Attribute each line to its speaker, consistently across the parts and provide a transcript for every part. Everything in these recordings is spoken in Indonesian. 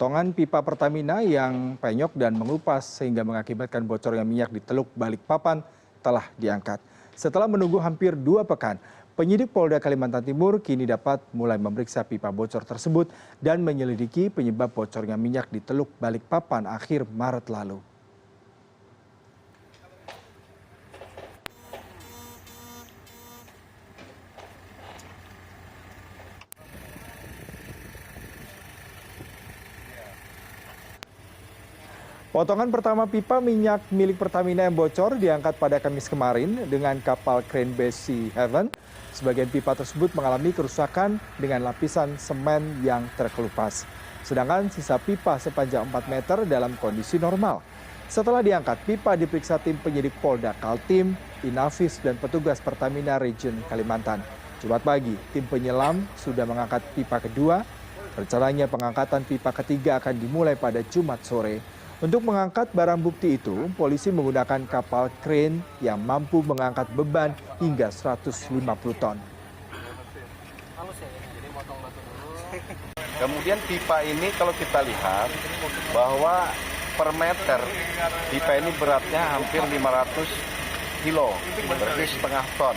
Speaker 1: Potongan pipa Pertamina yang penyok dan mengelupas sehingga mengakibatkan bocornya minyak di Teluk Balikpapan telah diangkat. Setelah menunggu hampir 2 pekan, penyidik Polda Kalimantan Timur kini dapat mulai memeriksa pipa bocor tersebut dan menyelidiki penyebab bocornya minyak di Teluk Balikpapan akhir Maret lalu. Potongan pertama pipa minyak milik Pertamina yang bocor diangkat pada Kamis kemarin dengan kapal Crane Sea Haven. Sebagian pipa tersebut mengalami kerusakan dengan lapisan semen yang terkelupas. Sedangkan sisa pipa sepanjang 4 meter dalam kondisi normal. Setelah diangkat, pipa diperiksa tim penyidik Polda Kaltim, Inavis, dan petugas Pertamina Region Kalimantan. Jumat pagi, tim penyelam sudah mengangkat pipa kedua. Rencananya pengangkatan pipa ketiga akan dimulai pada Jumat sore. Untuk mengangkat barang bukti itu, polisi menggunakan kapal crane yang mampu mengangkat beban hingga 150 ton.
Speaker 2: Kemudian pipa ini kalau kita lihat bahwa per meter pipa ini beratnya hampir 500 kilo, berarti setengah ton.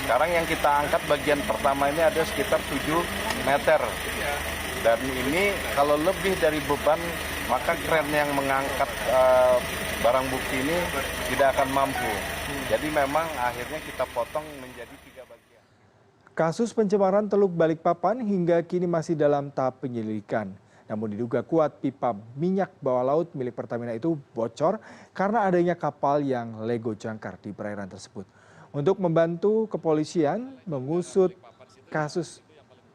Speaker 2: Sekarang yang kita angkat bagian pertama ini ada sekitar 7 meter. Dan ini kalau lebih dari beban, maka kren yang mengangkat barang bukti ini tidak akan mampu. Jadi memang akhirnya kita potong menjadi 3 bagian.
Speaker 1: Kasus pencemaran Teluk Balikpapan hingga kini masih dalam tahap penyelidikan. Namun diduga kuat pipa minyak bawah laut milik Pertamina itu bocor karena adanya kapal yang lego jangkar di perairan tersebut. Untuk membantu kepolisian mengusut kasus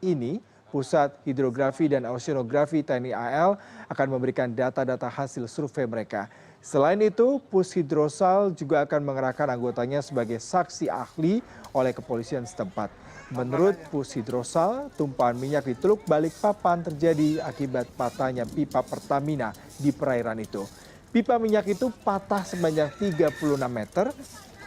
Speaker 1: ini, Pusat Hidrografi dan Oceanografi TNI AL akan memberikan data-data hasil survei mereka. Selain itu, Pushidrosal juga akan mengerahkan anggotanya sebagai saksi ahli oleh kepolisian setempat. Menurut Pushidrosal, tumpahan minyak di Teluk Balikpapan terjadi akibat patahnya pipa Pertamina di perairan itu. Pipa minyak itu patah sepanjang 36 meter,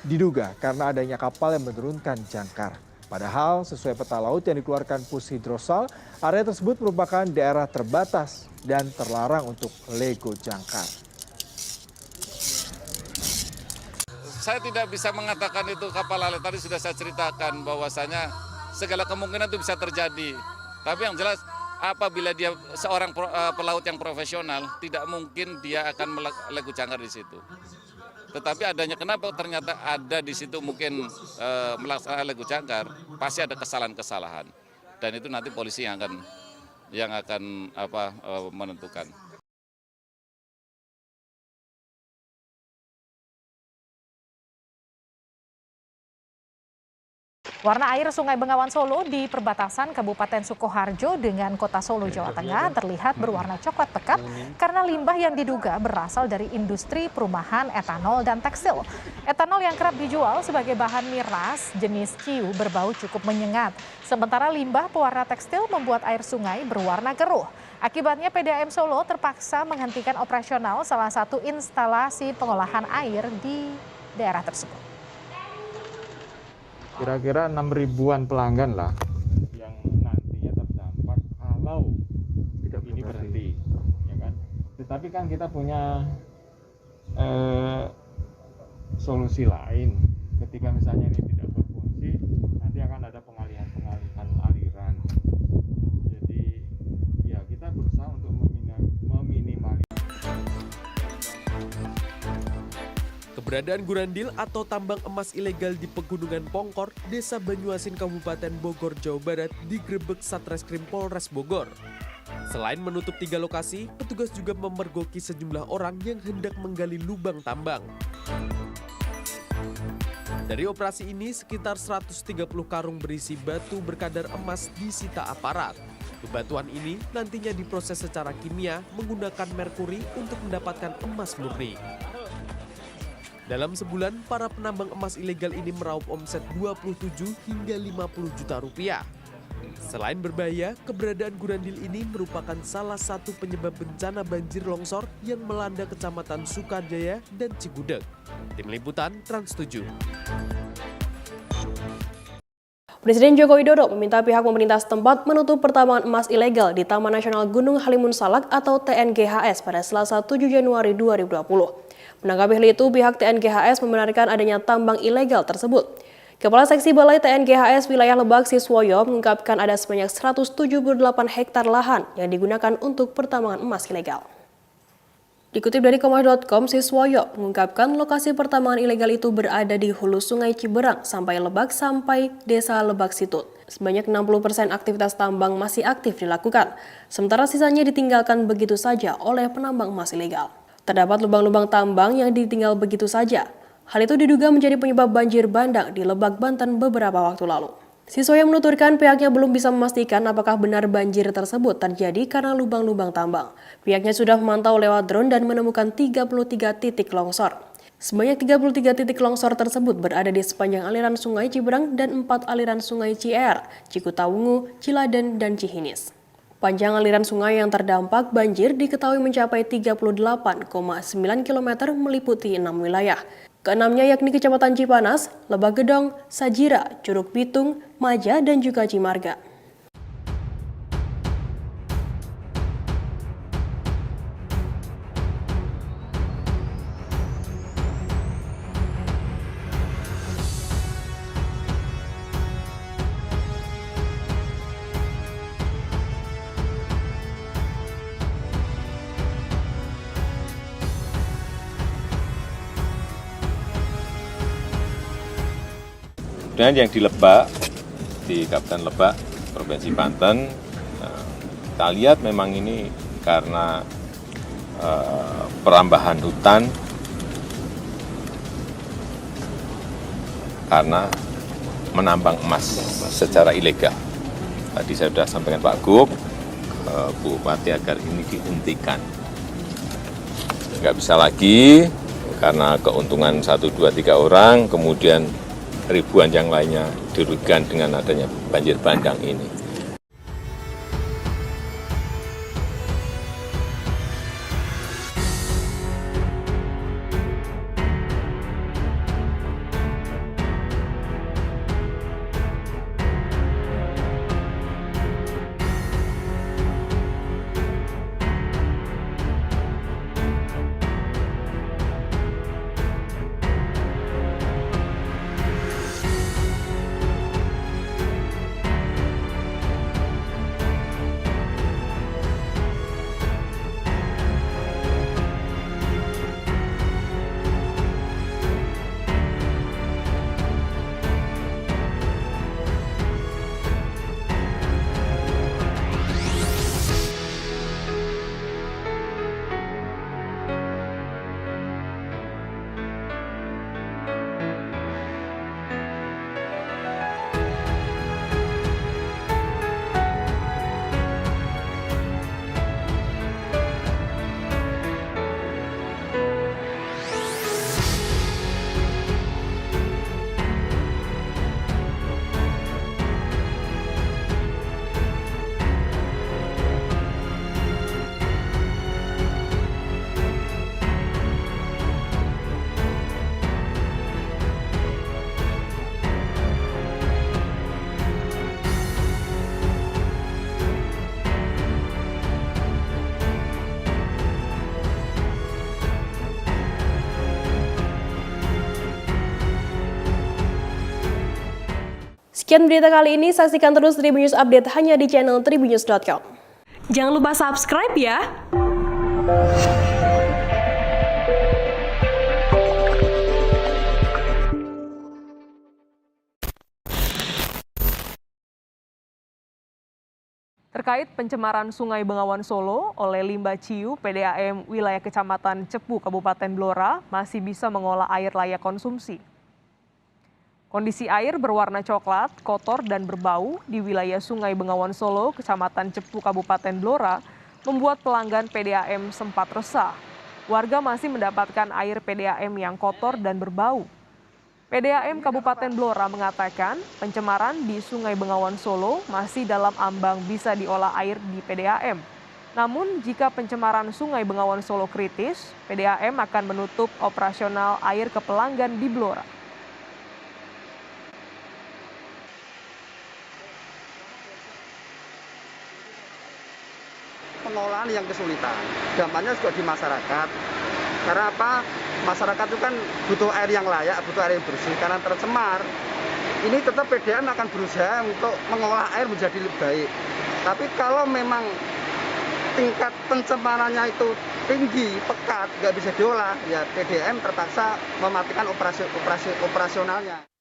Speaker 1: diduga karena adanya kapal yang menurunkan jangkar. Padahal sesuai peta laut yang dikeluarkan Pushidrosal, area tersebut merupakan daerah terbatas dan terlarang untuk lego jangkar.
Speaker 3: Saya tidak bisa mengatakan itu kapal laut, tadi sudah saya ceritakan bahwasanya segala kemungkinan itu bisa terjadi. Tapi yang jelas apabila dia seorang pelaut yang profesional, tidak mungkin dia akan lego jangkar di situ. Tetapi adanya kenapa ternyata ada di situ mungkin melaksanakan lego jangkar, pasti ada kesalahan-kesalahan. Dan itu nanti polisi yang akan menentukan.
Speaker 4: Warna air Sungai Bengawan Solo di perbatasan Kabupaten Sukoharjo dengan Kota Solo, Jawa Tengah terlihat berwarna coklat pekat karena limbah yang diduga berasal dari industri perumahan etanol dan tekstil. Etanol yang kerap dijual sebagai bahan miras jenis ciu berbau cukup menyengat. Sementara limbah pewarna tekstil membuat air sungai berwarna keruh. Akibatnya PDAM Solo terpaksa menghentikan operasional salah satu instalasi pengolahan air di daerah tersebut.
Speaker 5: Kira-kira 6.000-an pelanggan lah yang nantinya terdampak kalau ini berhenti, ya kan? Tetapi kan kita punya solusi lain. Ketika misalnya ini tidak berfungsi, nanti akan ada pengalihan aliran. Jadi ya kita berusaha untuk meminimalisi.
Speaker 6: Keberadaan gurandil atau tambang emas ilegal di Pegunungan Pongkor, Desa Banyuasin, Kabupaten Bogor, Jawa Barat digerebek Satreskrim Polres Bogor. Selain menutup 3 lokasi, petugas juga memergoki sejumlah orang yang hendak menggali lubang tambang. Dari operasi ini, sekitar 130 karung berisi batu berkadar emas disita aparat. Bebatuan ini nantinya diproses secara kimia menggunakan merkuri untuk mendapatkan emas murni. Dalam sebulan, para penambang emas ilegal ini meraup omset 27 hingga 50 juta rupiah. Selain berbahaya, keberadaan gurandil ini merupakan salah satu penyebab bencana banjir longsor yang melanda Kecamatan Sukajaya dan Cigudeg. Tim Liputan Trans 7.
Speaker 7: Presiden Joko Widodo meminta pihak pemerintah setempat menutup pertambangan emas ilegal di Taman Nasional Gunung Halimun Salak atau TNGHS pada Selasa 7 Januari 2020. Menanggapi hal itu, pihak TNGHS membenarkan adanya tambang ilegal tersebut. Kepala Seksi Balai TNGHS Wilayah Lebak Siswoyo mengungkapkan ada sebanyak 178 hektar lahan yang digunakan untuk pertambangan emas ilegal. Dikutip dari Kompas.com, Siswoyo mengungkapkan lokasi pertambangan ilegal itu berada di hulu Sungai Ciberang sampai Lebak sampai Desa Lebak Situt. Sebanyak 60% aktivitas tambang masih aktif dilakukan, sementara sisanya ditinggalkan begitu saja oleh penambang emas ilegal. Terdapat lubang-lubang tambang yang ditinggal begitu saja. Hal itu diduga menjadi penyebab banjir bandang di Lebak, Banten beberapa waktu lalu. Siswoyo menuturkan pihaknya belum bisa memastikan apakah benar banjir tersebut terjadi karena lubang-lubang tambang. Pihaknya sudah memantau lewat drone dan menemukan 33 titik longsor. Sebanyak 33 titik longsor tersebut berada di sepanjang aliran Sungai Ciberang dan 4 aliran Sungai Cier, Cikutawungu, Ciladen, dan Cihinis. Panjang aliran sungai yang terdampak banjir diketahui mencapai 38,9 km meliputi 6 wilayah. Keenamnya yakni Kecamatan Cipanas, Lebak Gedong, Sajira, Curug Pitung, Maja, dan juga Cimarga.
Speaker 8: Dan yang di Lebak, di Kabupaten Lebak, Provinsi Banten, kita lihat memang ini karena perambahan hutan, karena menambang emas secara ilegal. Tadi saya sudah sampaikan Pak Gub, Bu Bupati agar ini dihentikan. Nggak bisa lagi karena keuntungan 1, 2, 3 orang, kemudian ribuan yang lainnya dirugikan dengan adanya banjir bandang ini.
Speaker 7: Sekian berita kali ini, saksikan terus Tribun News Update hanya di channel tribunnews.com. Jangan lupa subscribe ya!
Speaker 9: Terkait pencemaran Sungai Bengawan Solo oleh limbah Ciu, PDAM wilayah Kecamatan Cepu, Kabupaten Blora masih bisa mengolah air layak konsumsi. Kondisi air berwarna coklat, kotor, dan berbau di wilayah Sungai Bengawan Solo, Kecamatan Cepu, Kabupaten Blora, membuat pelanggan PDAM sempat resah. Warga masih mendapatkan air PDAM yang kotor dan berbau. PDAM Kabupaten Blora mengatakan pencemaran di Sungai Bengawan Solo masih dalam ambang bisa diolah air di PDAM. Namun jika pencemaran Sungai Bengawan Solo kritis, PDAM akan menutup operasional air ke pelanggan di Blora.
Speaker 10: pengelolaan yang kesulitan. Dampaknya juga di masyarakat. Karena apa? Masyarakat itu kan butuh air yang layak, butuh air yang bersih. Karena tercemar, ini tetap PDAM akan berusaha untuk mengolah air menjadi lebih baik. Tapi kalau memang tingkat pencemarannya itu tinggi, pekat, nggak bisa diolah, ya PDAM terpaksa mematikan operasionalnya.